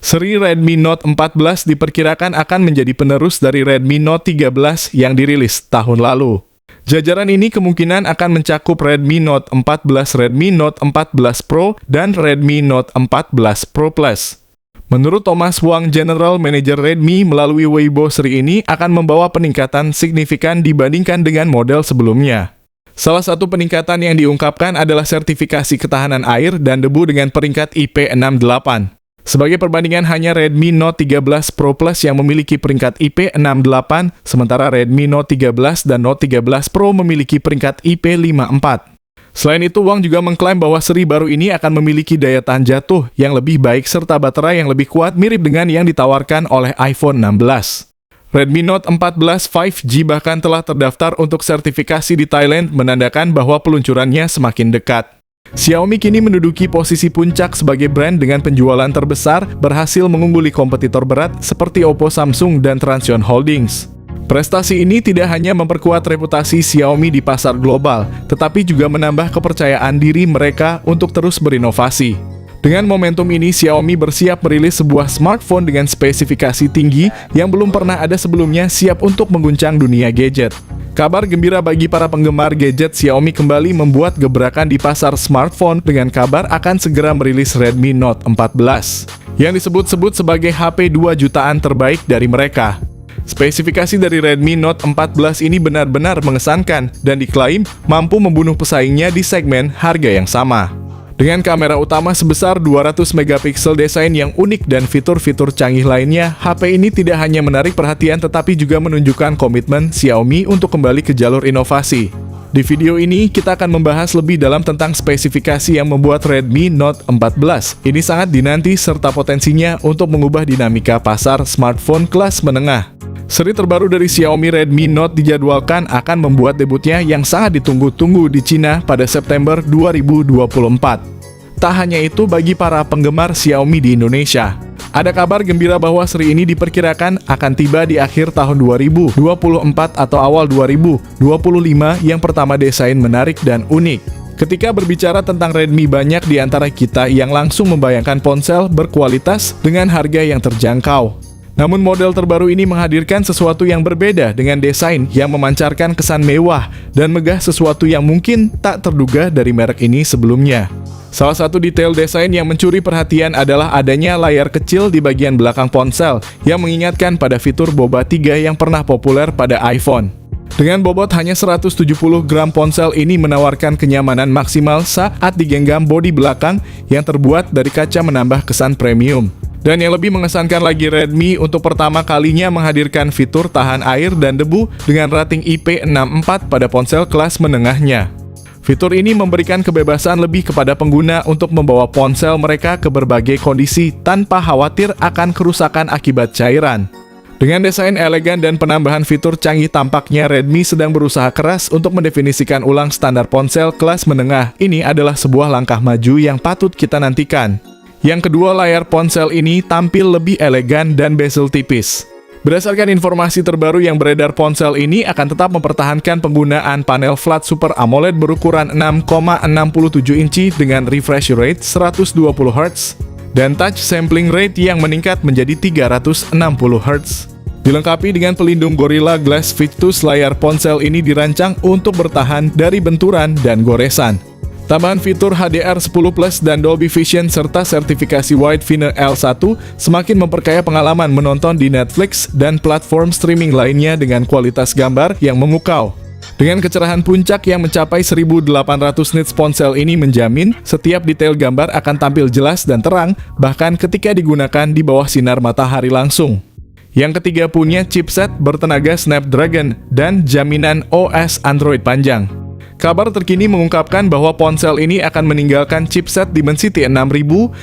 Seri Redmi Note 14 diperkirakan akan menjadi penerus dari Redmi Note 13 yang dirilis tahun lalu. Jajaran ini kemungkinan akan mencakup Redmi Note 14, Redmi Note 14 Pro, dan Redmi Note 14 Pro Plus. Menurut Thomas Wang, General Manager Redmi, melalui Weibo seri ini akan membawa peningkatan signifikan dibandingkan dengan model sebelumnya. Salah satu peningkatan yang diungkapkan adalah sertifikasi ketahanan air dan debu dengan peringkat IP68. Sebagai perbandingan, hanya Redmi Note 13 Pro Plus yang memiliki peringkat IP68, sementara Redmi Note 13 dan Note 13 Pro memiliki peringkat IP54. Selain itu, Wang juga mengklaim bahwa seri baru ini akan memiliki daya tahan jatuh yang lebih baik serta baterai yang lebih kuat mirip dengan yang ditawarkan oleh iPhone 16. Redmi Note 14 5G bahkan telah terdaftar untuk sertifikasi di Thailand, menandakan bahwa peluncurannya semakin dekat. Xiaomi kini menduduki posisi puncak sebagai brand dengan penjualan terbesar, berhasil mengungguli kompetitor berat seperti Oppo, Samsung, dan Transsion Holdings. Prestasi ini tidak hanya memperkuat reputasi Xiaomi di pasar global, tetapi juga menambah kepercayaan diri mereka untuk terus berinovasi. Dengan momentum ini, Xiaomi bersiap merilis sebuah smartphone dengan spesifikasi tinggi yang belum pernah ada sebelumnya, siap untuk mengguncang dunia gadget. Kabar gembira bagi para penggemar gadget, Xiaomi kembali membuat gebrakan di pasar smartphone dengan kabar akan segera merilis Redmi Note 14, yang disebut-sebut sebagai HP 2 jutaan terbaik dari mereka. Spesifikasi dari Redmi Note 14 ini benar-benar mengesankan dan diklaim mampu membunuh pesaingnya di segmen harga yang sama. Dengan kamera utama sebesar 200 megapiksel, desain yang unik, dan fitur-fitur canggih lainnya, HP ini tidak hanya menarik perhatian tetapi juga menunjukkan komitmen Xiaomi untuk kembali ke jalur inovasi. Di video ini, kita akan membahas lebih dalam tentang spesifikasi yang membuat Redmi Note 14 ini sangat dinanti serta potensinya untuk mengubah dinamika pasar smartphone kelas menengah. Seri terbaru dari Xiaomi, Redmi Note, dijadwalkan akan membuat debutnya yang sangat ditunggu-tunggu di Cina pada September 2024. Tak hanya itu, bagi para penggemar Xiaomi di Indonesia, ada kabar gembira bahwa seri ini diperkirakan akan tiba di akhir tahun 2024 atau awal 2025, yang pertama desain menarik dan unik. Ketika berbicara tentang Redmi, banyak di antara kita yang langsung membayangkan ponsel berkualitas dengan harga yang terjangkau. Namun model terbaru ini menghadirkan sesuatu yang berbeda dengan desain yang memancarkan kesan mewah dan megah, sesuatu yang mungkin tak terduga dari merek ini sebelumnya. Salah satu detail desain yang mencuri perhatian adalah adanya layar kecil di bagian belakang ponsel yang mengingatkan pada fitur Boba 3 yang pernah populer pada iPhone. Dengan bobot hanya 170 gram, ponsel ini menawarkan kenyamanan maksimal saat digenggam. Bodi belakang yang terbuat dari kaca menambah kesan premium. Dan yang lebih mengesankan lagi, Redmi untuk pertama kalinya menghadirkan fitur tahan air dan debu dengan rating IP64 pada ponsel kelas menengahnya. Fitur ini memberikan kebebasan lebih kepada pengguna untuk membawa ponsel mereka ke berbagai kondisi tanpa khawatir akan kerusakan akibat cairan. Dengan desain elegan dan penambahan fitur canggih, tampaknya Redmi sedang berusaha keras untuk mendefinisikan ulang standar ponsel kelas menengah. Ini adalah sebuah langkah maju yang patut kita nantikan. Yang kedua, layar ponsel ini tampil lebih elegan dan bezel tipis. Berdasarkan informasi terbaru yang beredar, ponsel ini akan tetap mempertahankan penggunaan panel flat Super AMOLED berukuran 6,67 inci dengan refresh rate 120 Hz dan touch sampling rate yang meningkat menjadi 360 Hz. Dilengkapi dengan pelindung Gorilla Glass Victus, layar ponsel ini dirancang untuk bertahan dari benturan dan goresan. Tambahan fitur HDR10 Plus dan Dolby Vision serta sertifikasi Wide View L1 semakin memperkaya pengalaman menonton di Netflix dan platform streaming lainnya dengan kualitas gambar yang memukau. Dengan kecerahan puncak yang mencapai 1800 nits, ponsel ini menjamin setiap detail gambar akan tampil jelas dan terang, bahkan ketika digunakan di bawah sinar matahari langsung. Yang ketiga, punya chipset bertenaga Snapdragon dan jaminan OS Android panjang. Kabar terkini mengungkapkan bahwa ponsel ini akan meninggalkan chipset Dimensity 6080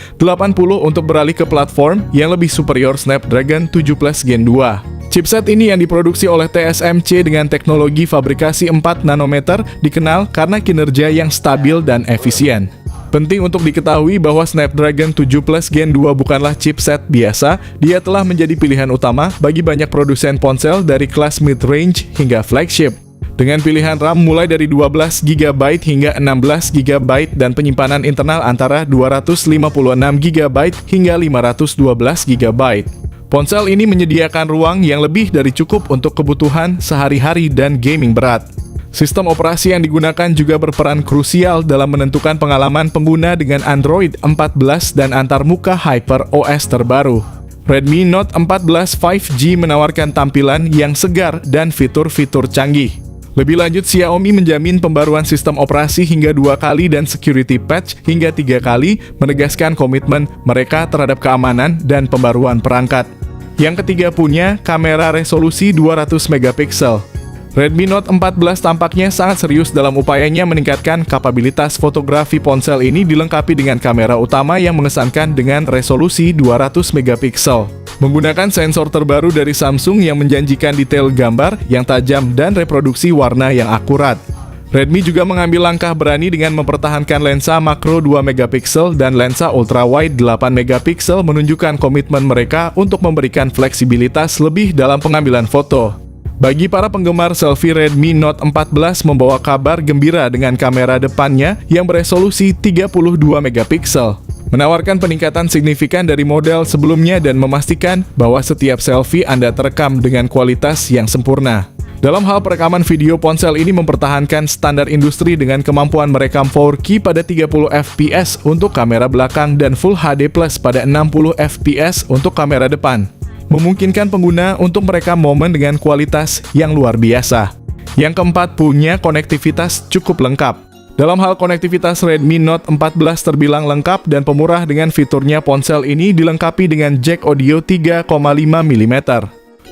untuk beralih ke platform yang lebih superior, Snapdragon 7 Plus Gen 2. Chipset ini yang diproduksi oleh TSMC dengan teknologi fabrikasi 4 nanometer dikenal karena kinerja yang stabil dan efisien. Penting untuk diketahui bahwa Snapdragon 7 Plus Gen 2 bukanlah chipset biasa, dia telah menjadi pilihan utama bagi banyak produsen ponsel dari kelas mid-range hingga flagship. Dengan pilihan RAM mulai dari 12 GB hingga 16 GB dan penyimpanan internal antara 256 GB hingga 512 GB. Ponsel ini menyediakan ruang yang lebih dari cukup untuk kebutuhan sehari-hari dan gaming berat. Sistem operasi yang digunakan juga berperan krusial dalam menentukan pengalaman pengguna dengan Android 14 dan antarmuka HyperOS terbaru. Redmi Note 14 5G menawarkan tampilan yang segar dan fitur-fitur canggih. Lebih lanjut, Xiaomi menjamin pembaruan sistem operasi hingga 2 kali dan security patch hingga 3 kali, menegaskan komitmen mereka terhadap keamanan dan pembaruan perangkat. Yang ketiga punya kamera resolusi 200 megapiksel. Redmi Note 14 tampaknya sangat serius dalam upayanya meningkatkan kapabilitas fotografi. Ponsel ini dilengkapi dengan kamera utama yang mengesankan dengan resolusi 200 megapiksel. Menggunakan sensor terbaru dari Samsung yang menjanjikan detail gambar yang tajam dan reproduksi warna yang akurat. Redmi juga mengambil langkah berani dengan mempertahankan lensa makro 2 megapiksel dan lensa ultrawide 8 megapiksel, menunjukkan komitmen mereka untuk memberikan fleksibilitas lebih dalam pengambilan foto. Bagi para penggemar selfie, Redmi Note 14 membawa kabar gembira dengan kamera depannya yang beresolusi 32 megapiksel. Menawarkan peningkatan signifikan dari model sebelumnya dan memastikan bahwa setiap selfie Anda terekam dengan kualitas yang sempurna. Dalam hal perekaman video, ponsel ini mempertahankan standar industri dengan kemampuan merekam 4K pada 30 fps untuk kamera belakang dan Full HD Plus pada 60 fps untuk kamera depan, memungkinkan pengguna untuk merekam momen dengan kualitas yang luar biasa. Yang keempat, punya konektivitas cukup lengkap. Dalam hal konektivitas, Redmi Note 14 terbilang lengkap dan pemurah dengan fiturnya. Ponsel ini dilengkapi dengan jack audio 3,5 mm.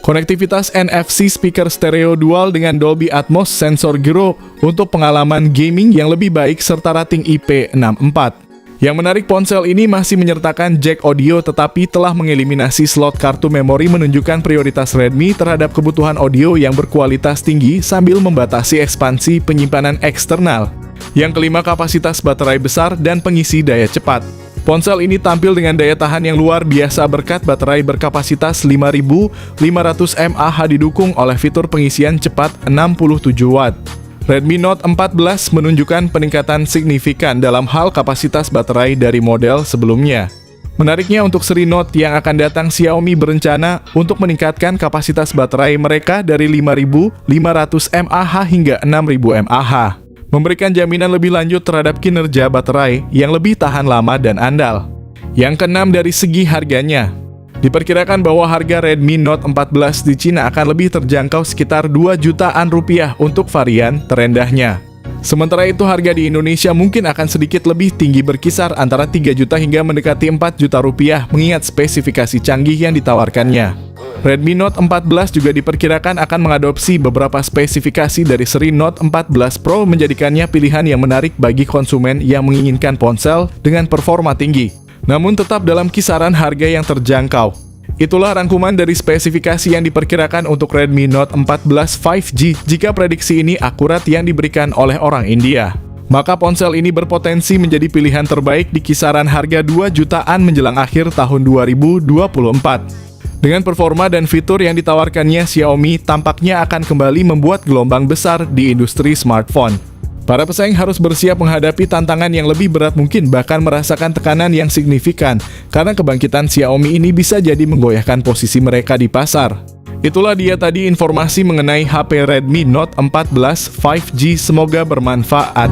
Konektivitas NFC, speaker stereo dual dengan Dolby Atmos, sensor gyro untuk pengalaman gaming yang lebih baik, serta rating IP64. Yang menarik, ponsel ini masih menyertakan jack audio tetapi telah mengeliminasi slot kartu memori, menunjukkan prioritas Redmi terhadap kebutuhan audio yang berkualitas tinggi sambil membatasi ekspansi penyimpanan eksternal. Yang kelima, kapasitas baterai besar dan pengisi daya cepat. Ponsel ini tampil dengan daya tahan yang luar biasa berkat baterai berkapasitas 5500 mAh, didukung oleh fitur pengisian cepat 67 Watt. Redmi Note 14 menunjukkan peningkatan signifikan dalam hal kapasitas baterai dari model sebelumnya. Menariknya, untuk seri Note yang akan datang, Xiaomi berencana untuk meningkatkan kapasitas baterai mereka dari 5500 mAh hingga 6000 mAh, memberikan jaminan lebih lanjut terhadap kinerja baterai yang lebih tahan lama dan andal. Yang keenam, dari segi harganya. Diperkirakan bahwa harga Redmi Note 14 di Cina akan lebih terjangkau, sekitar 2 jutaan rupiah untuk varian terendahnya. Sementara itu, harga di Indonesia mungkin akan sedikit lebih tinggi, berkisar antara 3 juta hingga mendekati 4 juta rupiah, mengingat spesifikasi canggih yang ditawarkannya. Redmi Note 14 juga diperkirakan akan mengadopsi beberapa spesifikasi dari seri Note 14 Pro, menjadikannya pilihan yang menarik bagi konsumen yang menginginkan ponsel dengan performa tinggi, namun tetap dalam kisaran harga yang terjangkau. Itulah rangkuman dari spesifikasi yang diperkirakan untuk Redmi Note 14 5G. Jika prediksi ini akurat yang diberikan oleh orang India, maka ponsel ini berpotensi menjadi pilihan terbaik di kisaran harga 2 jutaan menjelang akhir tahun 2024. Dengan performa dan fitur yang ditawarkannya, Xiaomi tampaknya akan kembali membuat gelombang besar di industri smartphone. Para pesaing harus bersiap menghadapi tantangan yang lebih berat, mungkin bahkan merasakan tekanan yang signifikan, karena kebangkitan Xiaomi ini bisa jadi menggoyahkan posisi mereka di pasar. Itulah dia tadi informasi mengenai HP Redmi Note 14 5G, semoga bermanfaat.